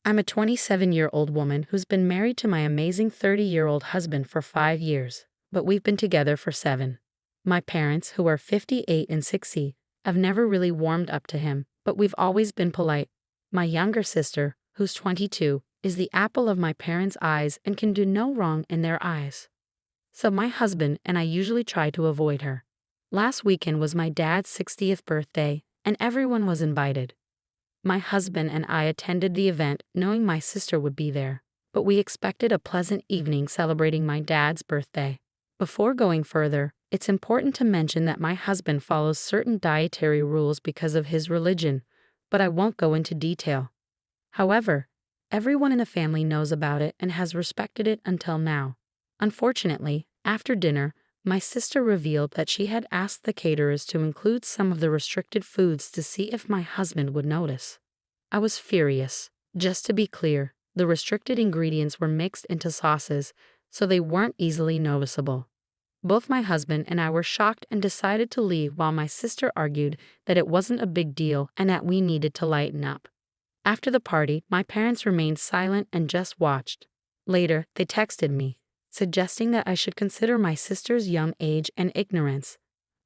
I'm a 27-year-old woman who's been married to my amazing 30-year-old husband for 5 years, but we've been together for 7. My parents, who are 58 and 60, have never really warmed up to him, but we've always been polite. My younger sister, who's 22, is the apple of my parents' eyes and can do no wrong in their eyes. So my husband and I usually try to avoid her. Last weekend was my dad's 60th birthday, and everyone was invited. My husband and I attended the event knowing my sister would be there, but we expected a pleasant evening celebrating my dad's birthday. Before going further, it's important to mention that my husband follows certain dietary rules because of his religion, but I won't go into detail. However, everyone in the family knows about it and has respected it until now. Unfortunately, after dinner, my sister revealed that she had asked the caterers to include some of the restricted foods to see if my husband would notice. I was furious. Just to be clear, the restricted ingredients were mixed into sauces, so they weren't easily noticeable. Both my husband and I were shocked and decided to leave while my sister argued that it wasn't a big deal and that we needed to lighten up. After the party, my parents remained silent and just watched. Later, they texted me, suggesting that I should consider my sister's young age and ignorance.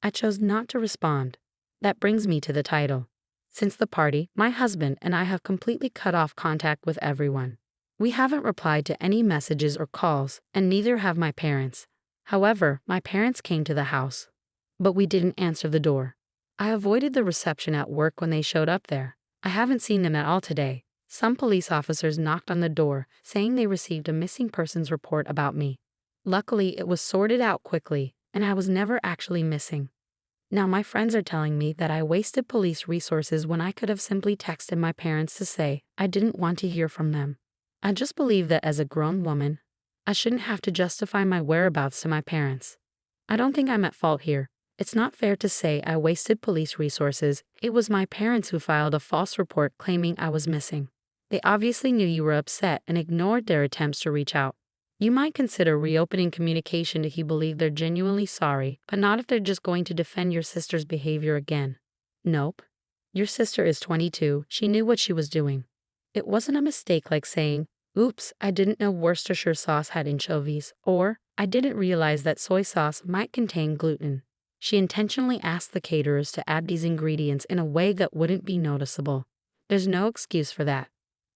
I chose not to respond. That brings me to the title. Since the party, my husband and I have completely cut off contact with everyone. We haven't replied to any messages or calls, and neither have my parents. However, my parents came to the house, but we didn't answer the door. I avoided the reception at work when they showed up there. I haven't seen them at all today. Some police officers knocked on the door, saying they received a missing persons report about me. Luckily, it was sorted out quickly, and I was never actually missing. Now my friends are telling me that I wasted police resources when I could have simply texted my parents to say I didn't want to hear from them. I just believe that as a grown woman, I shouldn't have to justify my whereabouts to my parents. I don't think I'm at fault here. It's not fair to say I wasted police resources. It was my parents who filed a false report claiming I was missing. They obviously knew you were upset and ignored their attempts to reach out. You might consider reopening communication if you believe they're genuinely sorry, but not if they're just going to defend your sister's behavior again. Nope. Your sister is 22. She knew what she was doing. It wasn't a mistake like saying, "Oops, I didn't know Worcestershire sauce had anchovies," or "I didn't realize that soy sauce might contain gluten." She intentionally asked the caterers to add these ingredients in a way that wouldn't be noticeable. There's no excuse for that.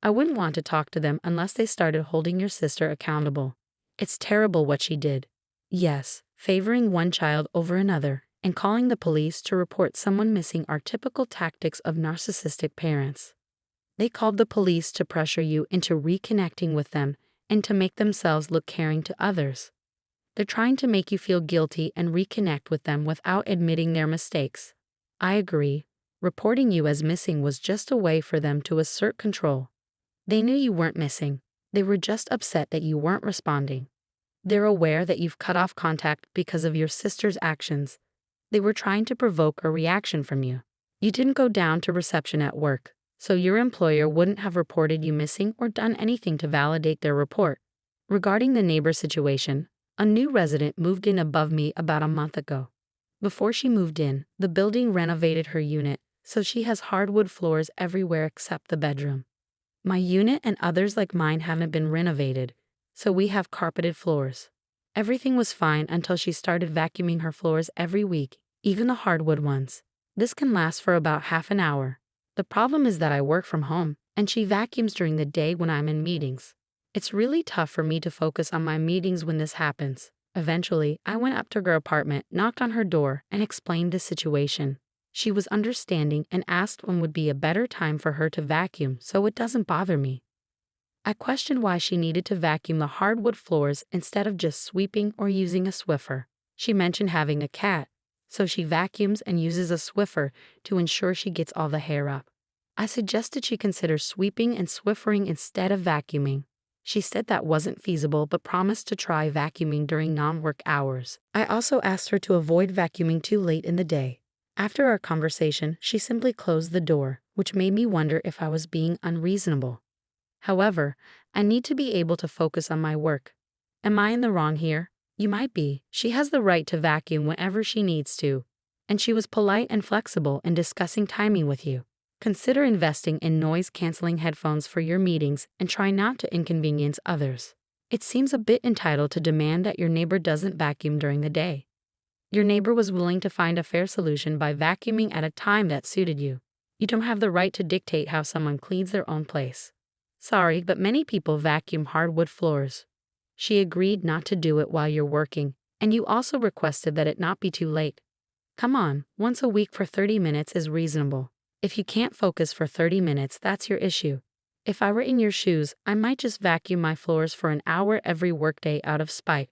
I wouldn't want to talk to them unless they started holding your sister accountable. It's terrible what she did. Yes, favoring one child over another and calling the police to report someone missing are typical tactics of narcissistic parents. They called the police to pressure you into reconnecting with them and to make themselves look caring to others. They're trying to make you feel guilty and reconnect with them without admitting their mistakes. I agree. Reporting you as missing was just a way for them to assert control. They knew you weren't missing. They were just upset that you weren't responding. They're aware that you've cut off contact because of your sister's actions. They were trying to provoke a reaction from you. You didn't go down to reception at work, so your employer wouldn't have reported you missing or done anything to validate their report. Regarding the neighbor situation, a new resident moved in above me about a month ago. Before she moved in, the building renovated her unit, so she has hardwood floors everywhere except the bedroom. My unit and others like mine haven't been renovated, so we have carpeted floors. Everything was fine until she started vacuuming her floors every week, even the hardwood ones. This can last for about half an hour. The problem is that I work from home, and she vacuums during the day when I'm in meetings. It's really tough for me to focus on my meetings when this happens. Eventually, I went up to her apartment, knocked on her door, and explained the situation. She was understanding and asked when would be a better time for her to vacuum so it doesn't bother me. I questioned why she needed to vacuum the hardwood floors instead of just sweeping or using a Swiffer. She mentioned having a cat, so she vacuums and uses a Swiffer to ensure she gets all the hair up. I suggested she consider sweeping and Swiffering instead of vacuuming. She said that wasn't feasible but promised to try vacuuming during non-work hours. I also asked her to avoid vacuuming too late in the day. After our conversation, she simply closed the door, which made me wonder if I was being unreasonable. However, I need to be able to focus on my work. Am I in the wrong here? You might be. She has the right to vacuum whenever she needs to. And she was polite and flexible in discussing timing with you. Consider investing in noise-canceling headphones for your meetings and try not to inconvenience others. It seems a bit entitled to demand that your neighbor doesn't vacuum during the day. Your neighbor was willing to find a fair solution by vacuuming at a time that suited you. You don't have the right to dictate how someone cleans their own place. Sorry, but many people vacuum hardwood floors. She agreed not to do it while you're working, and you also requested that it not be too late. Come on, once a week for 30 minutes is reasonable. If you can't focus for 30 minutes, that's your issue. If I were in your shoes, I might just vacuum my floors for an hour every workday out of spite.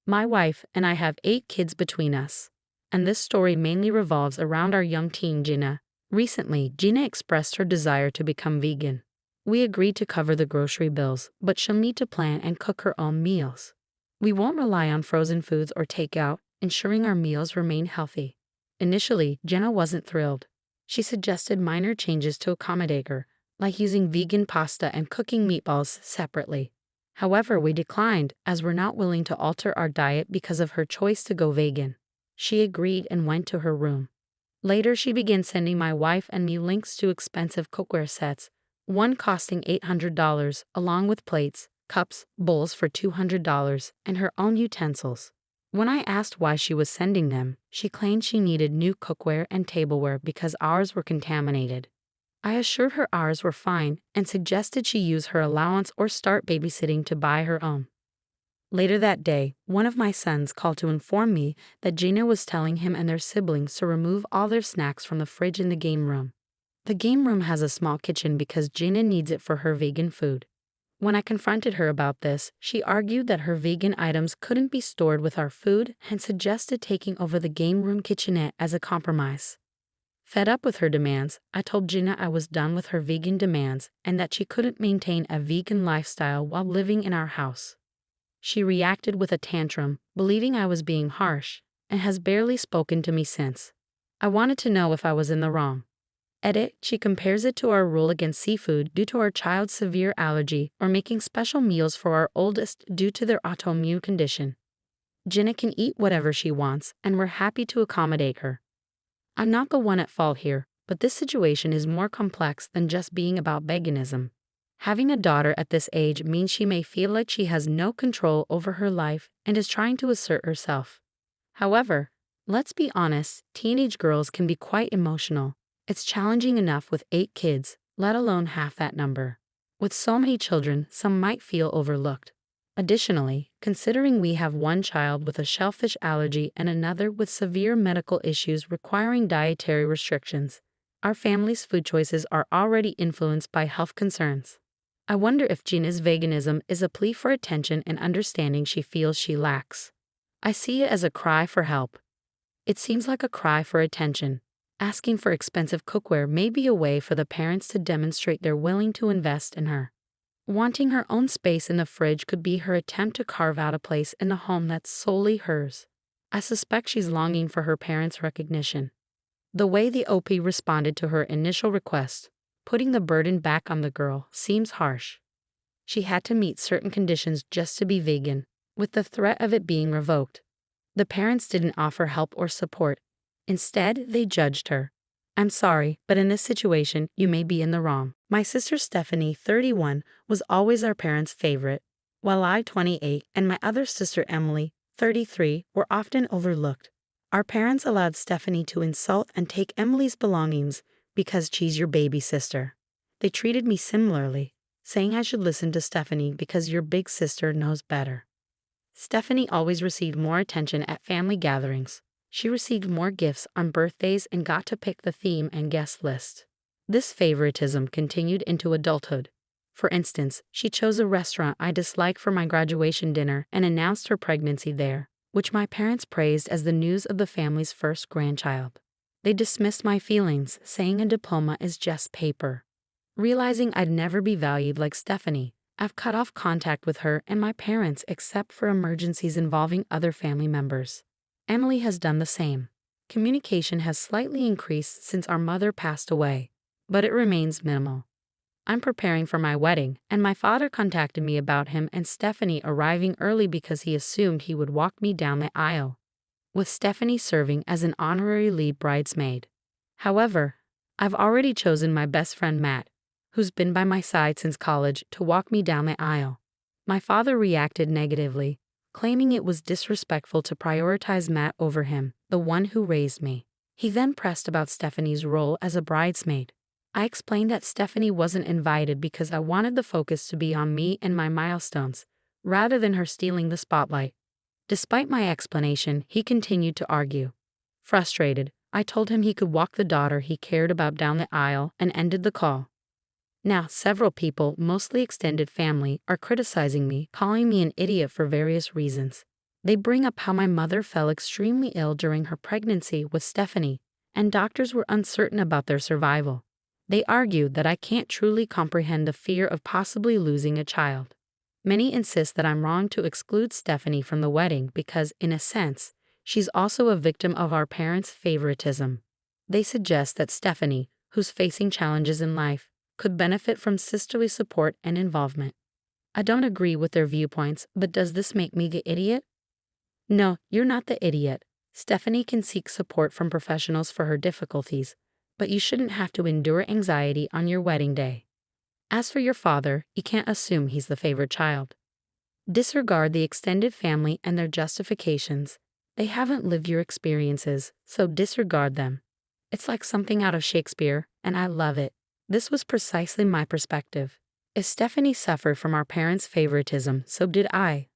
My wife and I have 8 kids between us. And this story mainly revolves around our young teen Gina. Recently, Gina expressed her desire to become vegan. We agreed to cover the grocery bills, but she'll need to plan and cook her own meals. We won't rely on frozen foods or takeout, ensuring our meals remain healthy. Initially, Gina wasn't thrilled. She suggested minor changes to accommodate her, like using vegan pasta and cooking meatballs separately. However, we declined, as we're not willing to alter our diet because of her choice to go vegan. She agreed and went to her room. Later, she began sending my wife and me links to expensive cookware sets, one costing $800, along with plates, cups, bowls for $200, and her own utensils. When I asked why she was sending them, she claimed she needed new cookware and tableware because ours were contaminated. I assured her ours were fine and suggested she use her allowance or start babysitting to buy her own. Later that day, one of my sons called to inform me that Gina was telling him and their siblings to remove all their snacks from the fridge in the game room. The game room has a small kitchen because Gina needs it for her vegan food. When I confronted her about this, she argued that her vegan items couldn't be stored with our food and suggested taking over the game room kitchenette as a compromise. Fed up with her demands, I told Gina I was done with her vegan demands and that she couldn't maintain a vegan lifestyle while living in our house. She reacted with a tantrum, believing I was being harsh, and has barely spoken to me since. I wanted to know if I was in the wrong. Edit, she compares it to our rule against seafood due to our child's severe allergy or making special meals for our oldest due to their autoimmune condition. Gina can eat whatever she wants, and we're happy to accommodate her. I'm not the one at fault here, but this situation is more complex than just being about veganism. Having a daughter at this age means she may feel like she has no control over her life and is trying to assert herself. However, let's be honest, teenage girls can be quite emotional. It's challenging enough with 8 kids, let alone half that number. With so many children, some might feel overlooked. Additionally, considering we have one child with a shellfish allergy and another with severe medical issues requiring dietary restrictions, our family's food choices are already influenced by health concerns. I wonder if Gina's veganism is a plea for attention and understanding she feels she lacks. I see it as a cry for help. It seems like a cry for attention. Asking for expensive cookware may be a way for the parents to demonstrate they're willing to invest in her. Wanting her own space in the fridge could be her attempt to carve out a place in the home that's solely hers. I suspect she's longing for her parents' recognition. The way the OP responded to her initial request, putting the burden back on the girl, seems harsh. She had to meet certain conditions just to be vegan, with the threat of it being revoked. The parents didn't offer help or support. Instead, they judged her. I'm sorry, but in this situation, you may be in the wrong. My sister Stephanie, 31, was always our parents' favorite, while I, 28, and my other sister Emily, 33, were often overlooked. Our parents allowed Stephanie to insult and take Emily's belongings because she's your baby sister. They treated me similarly, saying I should listen to Stephanie because your big sister knows better. Stephanie always received more attention at family gatherings. She received more gifts on birthdays and got to pick the theme and guest list. This favoritism continued into adulthood. For instance, she chose a restaurant I disliked for my graduation dinner and announced her pregnancy there, which my parents praised as the news of the family's first grandchild. They dismissed my feelings, saying a diploma is just paper. Realizing I'd never be valued like Stephanie, I've cut off contact with her and my parents except for emergencies involving other family members. Emily has done the same. Communication has slightly increased since our mother passed away, but it remains minimal. I'm preparing for my wedding, and my father contacted me about him and Stephanie arriving early because he assumed he would walk me down the aisle, with Stephanie serving as an honorary lead bridesmaid. However, I've already chosen my best friend Matt, who's been by my side since college, to walk me down the aisle. My father reacted negatively, claiming it was disrespectful to prioritize Matt over him, the one who raised me. He then pressed about Stephanie's role as a bridesmaid. I explained that Stephanie wasn't invited because I wanted the focus to be on me and my milestones, rather than her stealing the spotlight. Despite my explanation, he continued to argue. Frustrated, I told him he could walk the daughter he cared about down the aisle and ended the call. Now, several people, mostly extended family, are criticizing me, calling me an idiot for various reasons. They bring up how my mother fell extremely ill during her pregnancy with Stephanie, and doctors were uncertain about their survival. They argue that I can't truly comprehend the fear of possibly losing a child. Many insist that I'm wrong to exclude Stephanie from the wedding because, in a sense, she's also a victim of our parents' favoritism. They suggest that Stephanie, who's facing challenges in life, could benefit from sisterly support and involvement. I don't agree with their viewpoints, but does this make me the idiot? No, you're not the idiot. Stephanie can seek support from professionals for her difficulties, but you shouldn't have to endure anxiety on your wedding day. As for your father, you can't assume he's the favored child. Disregard the extended family and their justifications. They haven't lived your experiences, so disregard them. It's like something out of Shakespeare, and I love it. This was precisely my perspective. If Stephanie suffered from our parents' favoritism, so did I.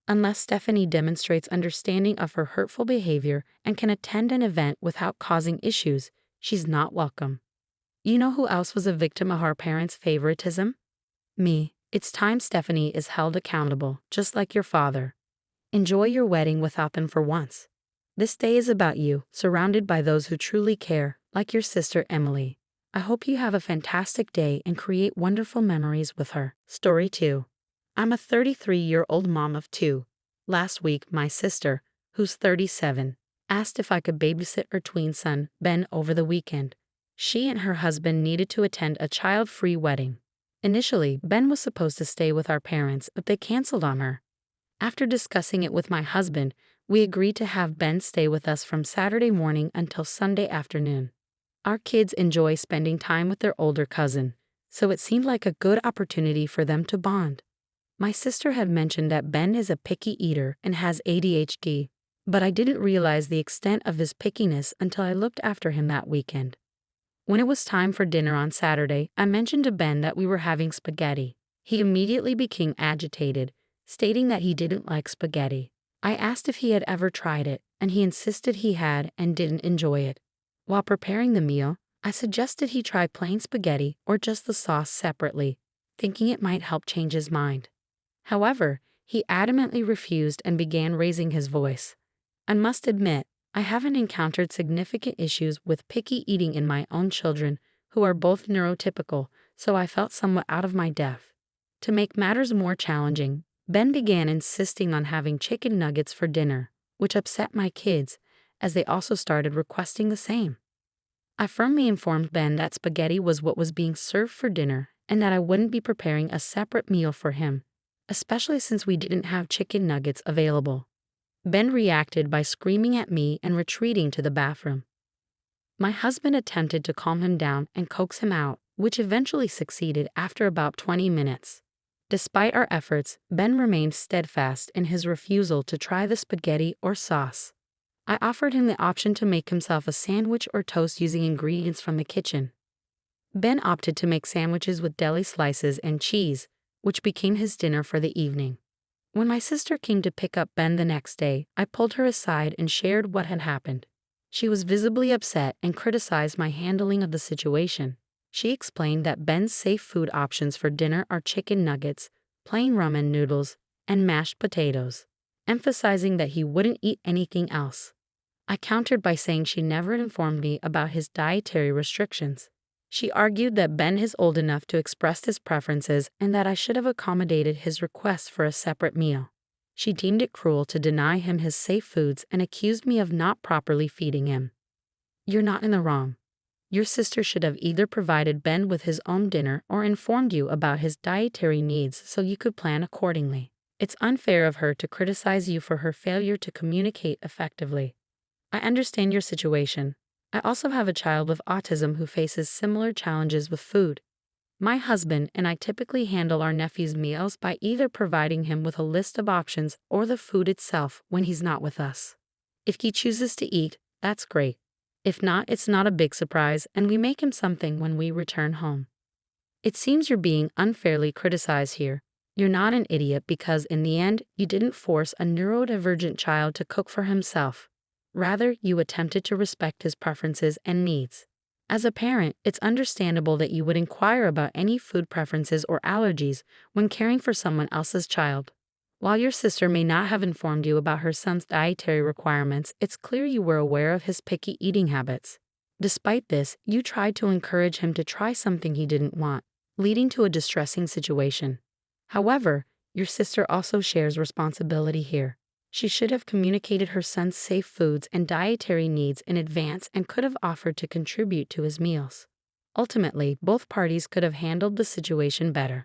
Unless Stephanie demonstrates understanding of her hurtful behavior and can attend an event without causing issues, she's not welcome. You know who else was a victim of our parents' favoritism? Me. It's time Stephanie is held accountable, just like your father. Enjoy your wedding without them for once. This day is about you, surrounded by those who truly care, like your sister Emily. I hope you have a fantastic day and create wonderful memories with her. Story 2. I'm a 33-year-old mom of 2. Last week, my sister, who's 37, asked if I could babysit her tween son, Ben, over the weekend. She and her husband needed to attend a child-free wedding. Initially, Ben was supposed to stay with our parents, but they canceled on her. After discussing it with my husband, we agreed to have Ben stay with us from Saturday morning until Sunday afternoon. Our kids enjoy spending time with their older cousin, so it seemed like a good opportunity for them to bond. My sister had mentioned that Ben is a picky eater and has ADHD, but I didn't realize the extent of his pickiness until I looked after him that weekend. When it was time for dinner on Saturday, I mentioned to Ben that we were having spaghetti. He immediately became agitated, stating that he didn't like spaghetti. I asked if he had ever tried it, and he insisted he had and didn't enjoy it. While preparing the meal, I suggested he try plain spaghetti or just the sauce separately, thinking it might help change his mind. However, he adamantly refused and began raising his voice. I must admit, I haven't encountered significant issues with picky eating in my own children, who are both neurotypical, so I felt somewhat out of my depth. To make matters more challenging, Ben began insisting on having chicken nuggets for dinner, which upset my kids, as they also started requesting the same. I firmly informed Ben that spaghetti was what was being served for dinner and that I wouldn't be preparing a separate meal for him, especially since we didn't have chicken nuggets available. Ben reacted by screaming at me and retreating to the bathroom. My husband attempted to calm him down and coax him out, which eventually succeeded after about 20 minutes. Despite our efforts, Ben remained steadfast in his refusal to try the spaghetti or sauce. I offered him the option to make himself a sandwich or toast using ingredients from the kitchen. Ben opted to make sandwiches with deli slices and cheese, which became his dinner for the evening. When my sister came to pick up Ben the next day, I pulled her aside and shared what had happened. She was visibly upset and criticized my handling of the situation. She explained that Ben's safe food options for dinner are chicken nuggets, plain ramen noodles, and mashed potatoes, emphasizing that he wouldn't eat anything else. I countered by saying she never informed me about his dietary restrictions. She argued that Ben is old enough to express his preferences and that I should have accommodated his request for a separate meal. She deemed it cruel to deny him his safe foods and accused me of not properly feeding him. You're not in the wrong. Your sister should have either provided Ben with his own dinner or informed you about his dietary needs so you could plan accordingly. It's unfair of her to criticize you for her failure to communicate effectively. I understand your situation, I also have a child with autism who faces similar challenges with food. My husband and I typically handle our nephew's meals by either providing him with a list of options or the food itself when he's not with us. If he chooses to eat, that's great. If not, it's not a big surprise, and we make him something when we return home. It seems you're being unfairly criticized here. You're not an idiot because, in the end, you didn't force a neurodivergent child to cook for himself. Rather, you attempted to respect his preferences and needs. As a parent, it's understandable that you would inquire about any food preferences or allergies when caring for someone else's child. While your sister may not have informed you about her son's dietary requirements, it's clear you were aware of his picky eating habits. Despite this, you tried to encourage him to try something he didn't want, leading to a distressing situation. However, your sister also shares responsibility here. She should have communicated her son's safe foods and dietary needs in advance and could have offered to contribute to his meals. Ultimately, both parties could have handled the situation better.